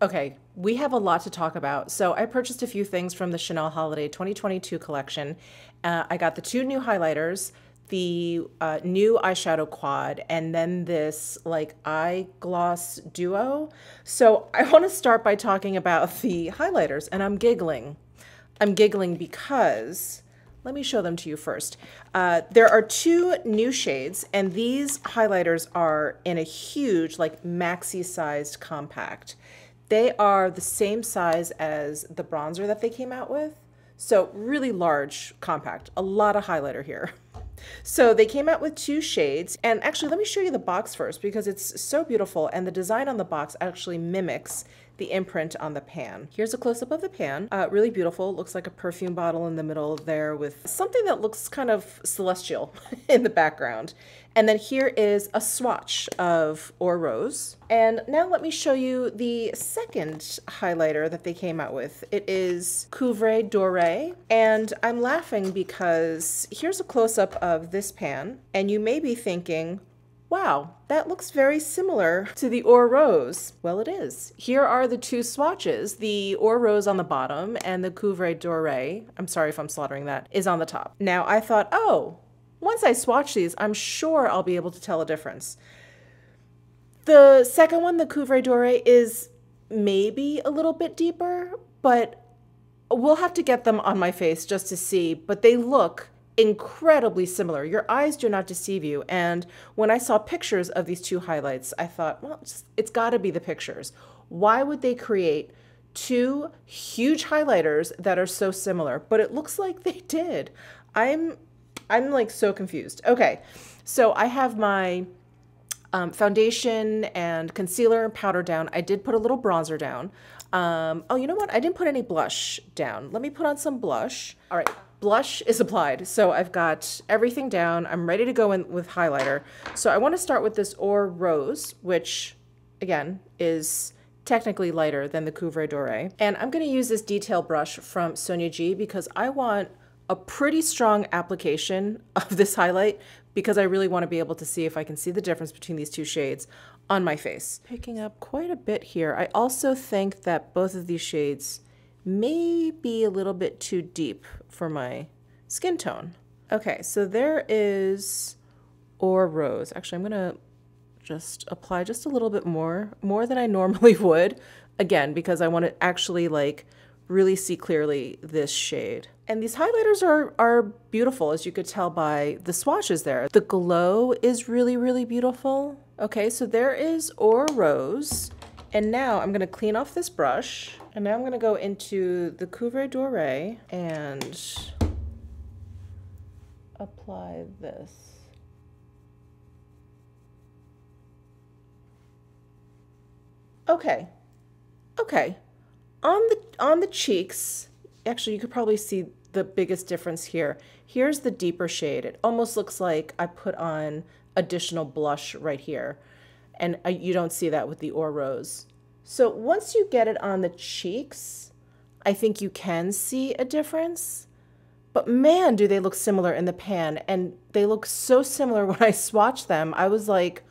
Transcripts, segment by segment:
Okay, we have a lot to talk about. So I purchased a few things from the Chanel Holiday 2022 collection. I got the two new highlighters, the new eyeshadow quad, and then this like eye gloss duo. So I want to start by talking about the highlighters, and I'm giggling. I'm giggling because let me show them to you first. There are two new shades, and these highlighters are in a huge, like maxi-sized compact. They are the same size as the bronzer that they came out with. So really large compact, a lot of highlighter here. So they came out with two shades, and actually let me show you the box first because it's so beautiful, and the design on the box actually mimics the imprint on the pan. Here's a close-up of the pan. Really beautiful. Looks like a perfume bottle in the middle there with something that looks kind of celestial in the background. And then here is a swatch of Or Rose. And now let me show you the second highlighter that they came out with. It is Pkwy Doré. And I'm laughing because here's a close-up of this pan. And you may be thinking, wow, that looks very similar to the Or Rose. Well, it is. Here are the two swatches. The Or Rose on the bottom and the Pkwy Doré, I'm sorry if I'm slaughtering that, is on the top. Now I thought, oh, once I swatch these, I'm sure I'll be able to tell a difference. The second one, the Pkwy Doré, is maybe a little bit deeper, but we'll have to get them on my face just to see, but they look incredibly similar. Your eyes do not deceive you. And when I saw pictures of these two highlights, I thought, well, it's got to be the pictures. Why would they create two huge highlighters that are so similar? But it looks like they did. I'm like so confused. Okay, so I have my foundation and concealer and powder down. I did put a little bronzer down. Oh, you know what? I didn't put any blush down. Let me put on some blush. All right, blush is applied. So I've got everything down. I'm ready to go in with highlighter. So I want to start with this Or Rose, which again is technically lighter than the Pkwy Doré. And I'm going to use this detail brush from Sonia G because I want a pretty strong application of this highlight because I really want to be able to see if I can see the difference between these two shades on my face. Picking up quite a bit here. I also think that both of these shades may be a little bit too deep for my skin tone. Okay, so there is Or Rose. Actually, I'm gonna just apply just a little bit more than I normally would, again, because I want to actually like really see clearly this shade. And these highlighters are beautiful, as you could tell by the swatches there. The glow is really, really beautiful. Okay, so there is Or Rose. And now I'm gonna clean off this brush. And now I'm gonna go into the Pkwy Doré and apply this. Okay, okay. On the cheeks, actually you could probably see the biggest difference here. Here's the deeper shade. It almost looks like I put on additional blush right here. And you don't see that with the Or Rose. So once you get it on the cheeks, I think you can see a difference. But man, do they look similar in the pan. And they look so similar when I swatched them. I was like,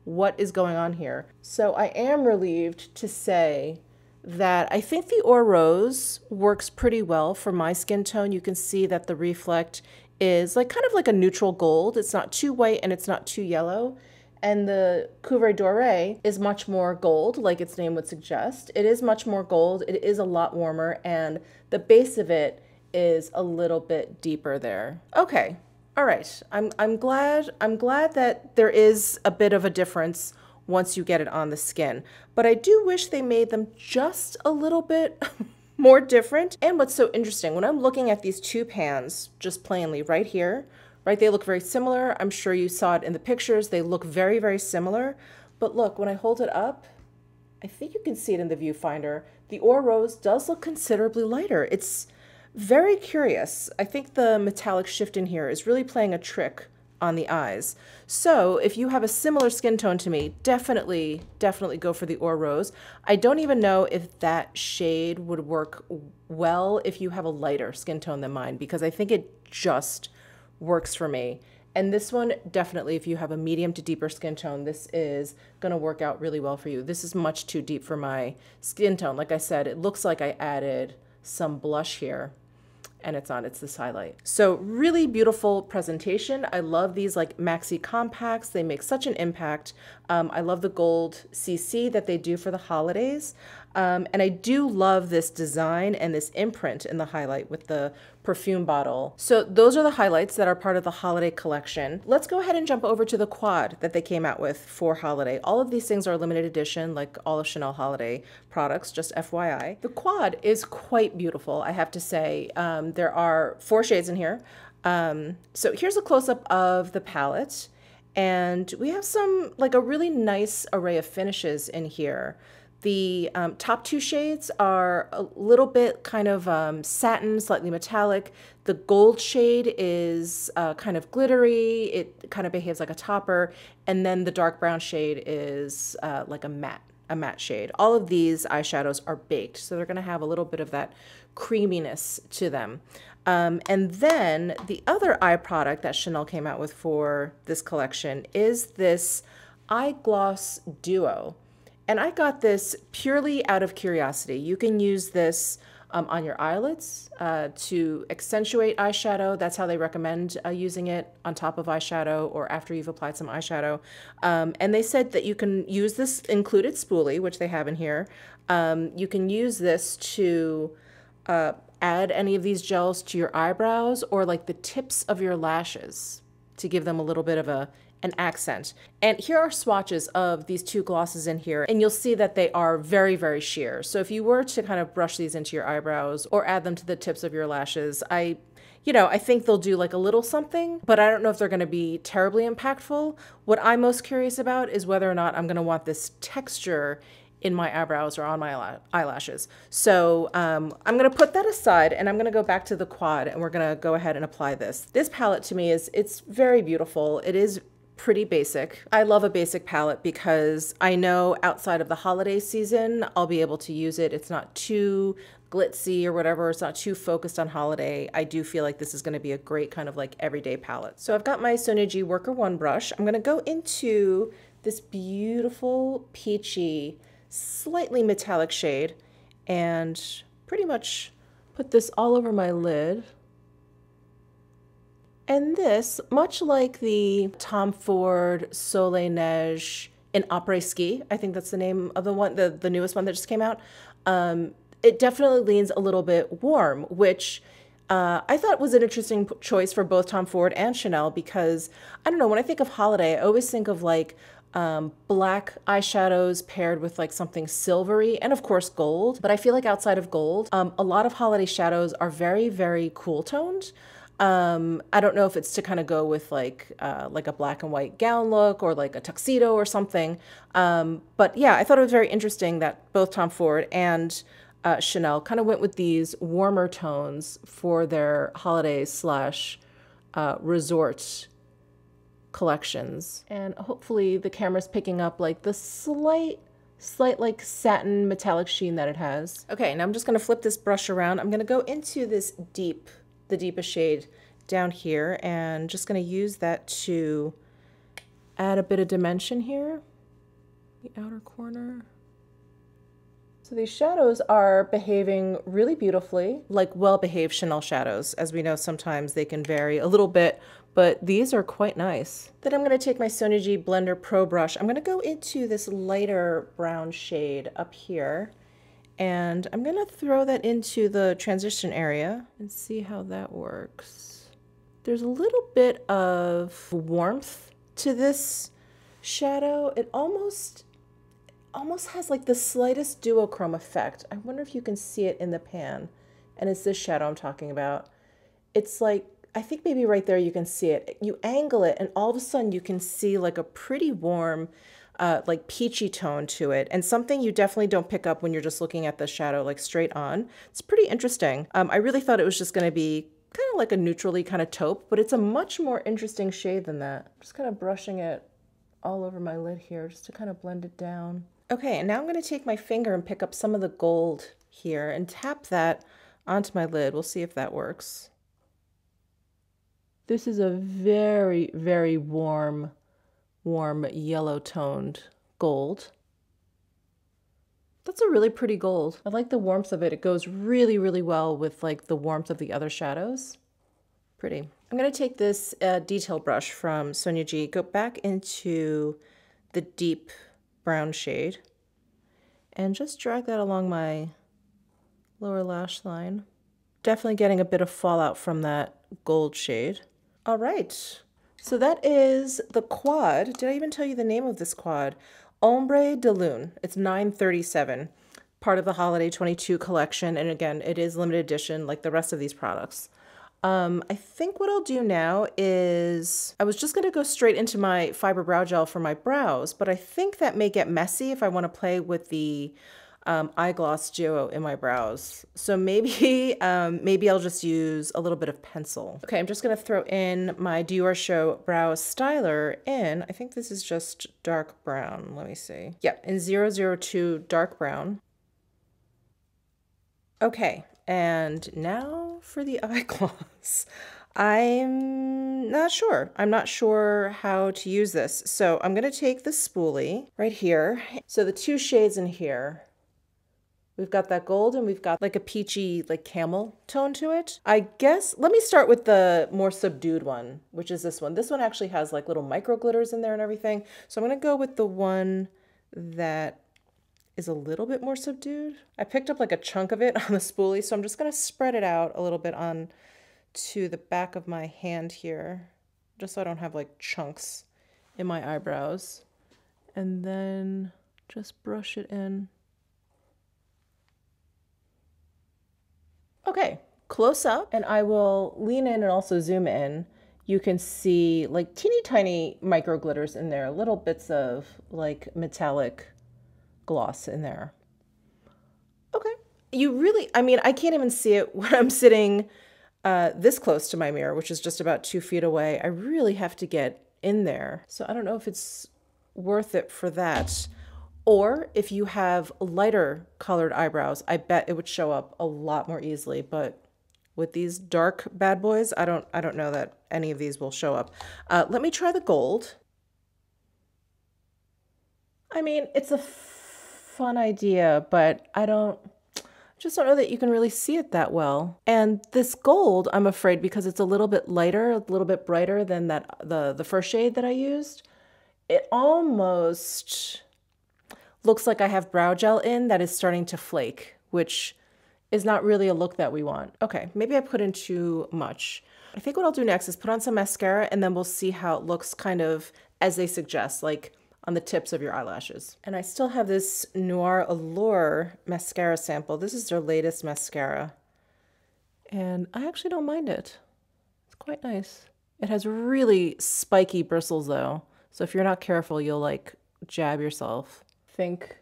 what is going on here? So I am relieved to say that I think the Or Rose works pretty well for my skin tone. You can see that the reflect is like kind of like a neutral gold. It's not too white and it's not too yellow. And the Pkwy Doré is much more gold, like its name would suggest. It is much more gold. It is a lot warmer, and the base of it is a little bit deeper there. Okay, all right. I'm glad that there is a bit of a difference once you get it on the skin. But I do wish they made them just a little bit more different. And what's so interesting, when I'm looking at these two pans, just plainly right here, right, they look very similar. I'm sure you saw it in the pictures. They look very, very similar. But look, when I hold it up, I think you can see it in the viewfinder. The Or Rose does look considerably lighter. It's very curious. I think the metallic shift in here is really playing a trick on the eyes. So if you have a similar skin tone to me, definitely go for the Or Rose. I don't even know if that shade would work well if you have a lighter skin tone than mine, because I think it just works for me. And this one, definitely, if you have a medium to deeper skin tone, this is going to work out really well for you. This is much too deep for my skin tone. Like I said, it looks like I added some blush here, and it's not, it's this highlight. So really beautiful presentation. I love these like maxi compacts. They make such an impact. I love the gold CC that they do for the holidays. And I do love this design and this imprint in the highlight with the perfume bottle. So those are the highlights that are part of the holiday collection. Let's go ahead and jump over to the quad that they came out with for holiday. All of these things are limited edition, like all of Chanel holiday products, just FYI. The quad is quite beautiful, I have to say. There are 4 shades in here. So here's a close-up of the palette. And we have some, like a really nice array of finishes in here. The top 2 shades are a little bit kind of satin, slightly metallic. The gold shade is kind of glittery. It kind of behaves like a topper. And then the dark brown shade is like a matte shade. All of these eyeshadows are baked, so they're going to have a little bit of that creaminess to them. And then the other eye product that Chanel came out with for this collection is this eye gloss duo. And I got this purely out of curiosity. You can use this on your eyelids to accentuate eyeshadow. That's how they recommend using it, on top of eyeshadow or after you've applied some eyeshadow. And they said that you can use this included spoolie, which they have in here. You can use this to add any of these gels to your eyebrows or like the tips of your lashes to give them a little bit of an accent. And here are swatches of these 2 glosses in here, and you'll see that they are very, very sheer. So if you were to kind of brush these into your eyebrows or add them to the tips of your lashes, I think they'll do like a little something, but I don't know if they're going to be terribly impactful. What I'm most curious about is whether or not I'm going to want this texture in my eyebrows or on my eyelashes. So I'm going to put that aside, and I'm going to go back to the quad, and we're going to go ahead and apply this. This palette to me it's very beautiful. It is pretty basic. I love a basic palette because I know outside of the holiday season, I'll be able to use it. It's not too glitzy or whatever. It's not too focused on holiday. I do feel like this is going to be a great kind of like everyday palette. So I've got my Sonia G Worker 1 brush. I'm going to go into this beautiful peachy, slightly metallic shade and pretty much put this all over my lid. And this, much like the Tom Ford Soleil Neige in Après Ski, I think that's the name of the one, the newest one that just came out, it definitely leans a little bit warm, which I thought was an interesting choice for both Tom Ford and Chanel because, I don't know, when I think of holiday, I always think of like black eyeshadows paired with like something silvery and of course gold. But I feel like outside of gold, a lot of holiday shadows are very, very cool toned. I don't know if it's to kind of go with like a black and white gown look or like a tuxedo or something. But yeah, I thought it was very interesting that both Tom Ford and Chanel kind of went with these warmer tones for their holiday slash resort collections. And hopefully the camera's picking up like the slight like satin metallic sheen that it has. Okay, now I'm just going to flip this brush around. I'm going to go into this the deepest shade down here, and just going to use that to add a bit of dimension here, the outer corner. So these shadows are behaving really beautifully, like well-behaved Chanel shadows. As we know, sometimes they can vary a little bit, but these are quite nice. Then I'm going to take my Sonia G Blender Pro brush. I'm going to go into this lighter brown shade up here, and I'm going to throw that into the transition area and see how that works. There's a little bit of warmth to this shadow. It almost has like the slightest duochrome effect. I wonder if you can see it in the pan. And it's this shadow I'm talking about. It's like, I think maybe right there you can see it. You angle it and all of a sudden you can see like a pretty warm, like peachy tone to it, and something you definitely don't pick up when you're just looking at the shadow like straight on. It's pretty interesting. I really thought it was just going to be kind of like a neutrally kind of taupe, but it's a much more interesting shade than that. Just kind of brushing it all over my lid here just to kind of blend it down. Okay, and now I'm going to take my finger and pick up some of the gold here and tap that onto my lid. We'll see if that works. This is a very, very warm yellow toned gold. That's a really pretty gold. I like the warmth of it. It goes really, really well with like the warmth of the other shadows. Pretty. I'm going to take this detail brush from Sonia G, go back into the deep brown shade, and just drag that along my lower lash line. Definitely getting a bit of fallout from that gold shade. All right. So that is the quad. Did I even tell you the name of this quad? Ombre de Lune. It's 937, part of the Holiday 22 collection. And again, it is limited edition like the rest of these products. I think what I'll do now is, I was just going to go straight into my fiber brow gel for my brows, but I think that may get messy if I want to play with the eye gloss duo in my brows. So maybe, maybe I'll just use a little bit of pencil. Okay, I'm just going to throw in my Dior Show Brow Styler in, I think this is just dark brown. Let me see. Yeah, in 002 dark brown. Okay, and now for the eye gloss. I'm not sure. I'm not sure how to use this. So I'm going to take the spoolie right here. So the two shades in here, we've got that gold and we've got like a peachy, like camel tone to it. I guess, let me start with the more subdued one, which is this one. This one actually has like little micro glitters in there and everything. So I'm going to go with the one that is a little bit more subdued. I picked up like a chunk of it on the spoolie, so I'm just going to spread it out a little bit on to the back of my hand here, just so I don't have like chunks in my eyebrows. And then just brush it in. Okay, close up, and I will lean in and also zoom in. You can see like teeny tiny micro glitters in there, little bits of like metallic gloss in there. Okay. You really, I mean, I can't even see it when I'm sitting this close to my mirror, which is just about 2 feet away. I really have to get in there. So I don't know if it's worth it for that. Or if you have lighter colored eyebrows, I bet it would show up a lot more easily. But with these dark bad boys, I don't know that any of these will show up. Let me try the gold. I mean, it's a fun idea, but I just don't know that you can really see it that well. And this gold, I'm afraid, because it's a little bit lighter, a little bit brighter than that the first shade that I used, it almost looks like I have brow gel in that is starting to flake, which is not really a look that we want. Okay, maybe I put in too much. I think what I'll do next is put on some mascara, and then we'll see how it looks kind of as they suggest, like on the tips of your eyelashes. And I still have this Noir Allure mascara sample. This is their latest mascara. And I actually don't mind it. It's quite nice. It has really spiky bristles though. So if you're not careful, you'll like jab yourself. I think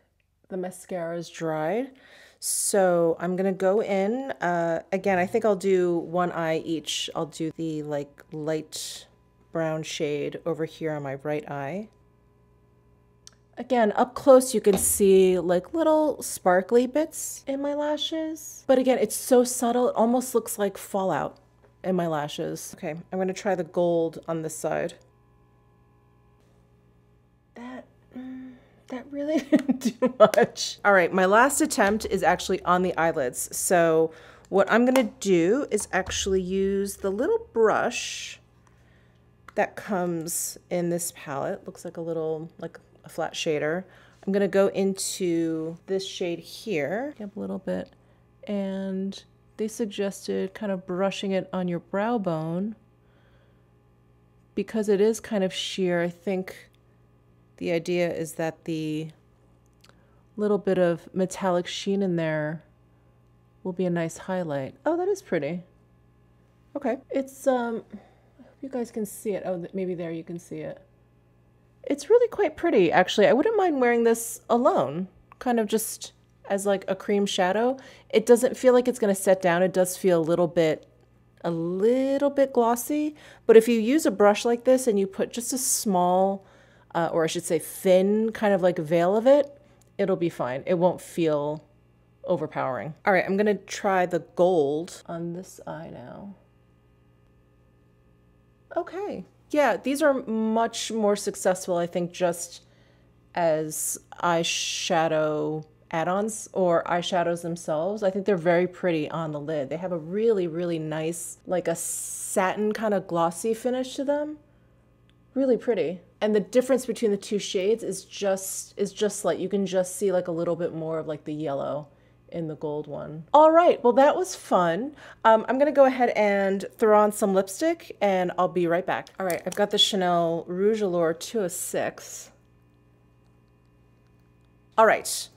the mascara is dried. So I'm gonna go in, again, I think I'll do one eye each. I'll do the like light brown shade over here on my right eye. Again, up close you can see like little sparkly bits in my lashes. But again, it's so subtle, it almost looks like fallout in my lashes. Okay, I'm gonna try the gold on this side. That really didn't do much. All right, my last attempt is actually on the eyelids. So what I'm gonna do is actually use the little brush that comes in this palette. Looks like a little, like a flat shader. I'm gonna go into this shade here, up a little bit, and they suggested kind of brushing it on your brow bone because it is kind of sheer. I think the idea is that the little bit of metallic sheen in there will be a nice highlight. Oh, that is pretty. Okay, it's I hope you guys can see it. Oh, maybe there you can see it. It's really quite pretty, actually. I wouldn't mind wearing this alone, kind of just as like a cream shadow. It doesn't feel like it's going to set down. It does feel a little bit glossy. But if you use a brush like this and you put just a small, or I should say thin, kind of like veil of it, it'll be fine. It won't feel overpowering. All right, I'm going to try the gold on this eye now. Okay. Yeah, these are much more successful, I think, just as eyeshadow add-ons or eyeshadows themselves. I think they're very pretty on the lid. They have a really, really nice, like a satin kind of glossy finish to them. Really pretty. And the difference between the two shades is just like you can just see like a little bit more of like the yellow in the gold one. All right, well that was fun. I'm gonna go ahead and throw on some lipstick and I'll be right back. All right, I've got the Chanel Rouge Allure 206. All right,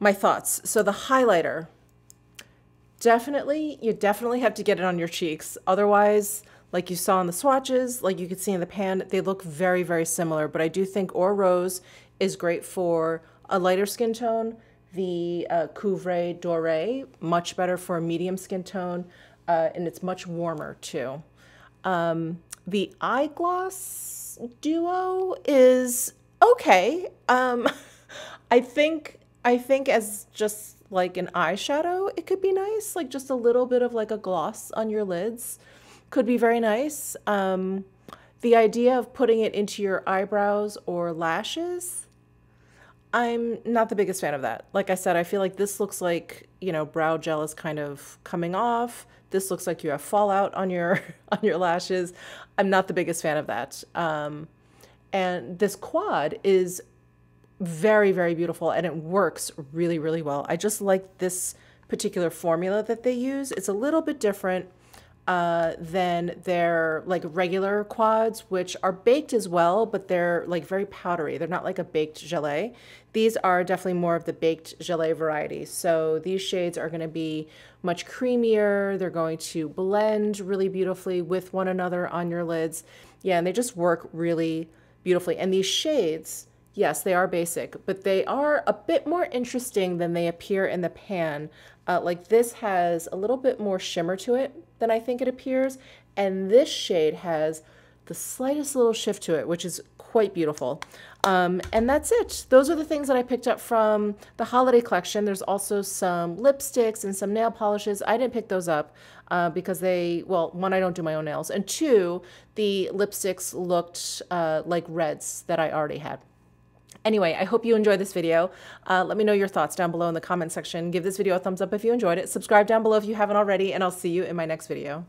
my thoughts. So the highlighter, you definitely have to get it on your cheeks. Otherwise, like you saw in the swatches, like you could see in the pan, they look very, very similar. But I do think Or Rose is great for a lighter skin tone. The Couvre Doré, much better for a medium skin tone, and it's much warmer too. The Eyegloss Duo is okay. I think as just like an eyeshadow, it could be nice. Like just a little bit of like a gloss on your lids could be very nice. The idea of putting it into your eyebrows or lashes, I'm not the biggest fan of that. Like I said, I feel like this looks like, you know, brow gel is kind of coming off. This looks like you have fallout on your on your lashes. I'm not the biggest fan of that. And this quad is very, very beautiful and it works really, really well. I just like this particular formula that they use. It's a little bit different than their like regular quads, which are baked as well, but they're like very powdery. They're not like a baked gelée. These are definitely more of the baked gelée variety. So these shades are going to be much creamier. They're going to blend really beautifully with one another on your lids. Yeah, and they just work really beautifully. And these shades, yes, they are basic, but they are a bit more interesting than they appear in the pan. Like this has a little bit more shimmer to it than I think it appears, and this shade has the slightest little shift to it, which is quite beautiful. And that's it. Those are the things that I picked up from the holiday collection. There's also some lipsticks and some nail polishes. I didn't pick those up because well, one, I don't do my own nails, and two, the lipsticks looked like reds that I already had. Anyway, I hope you enjoyed this video. Let me know your thoughts down below in the comment section. Give this video a thumbs up if you enjoyed it. Subscribe down below if you haven't already, and I'll see you in my next video.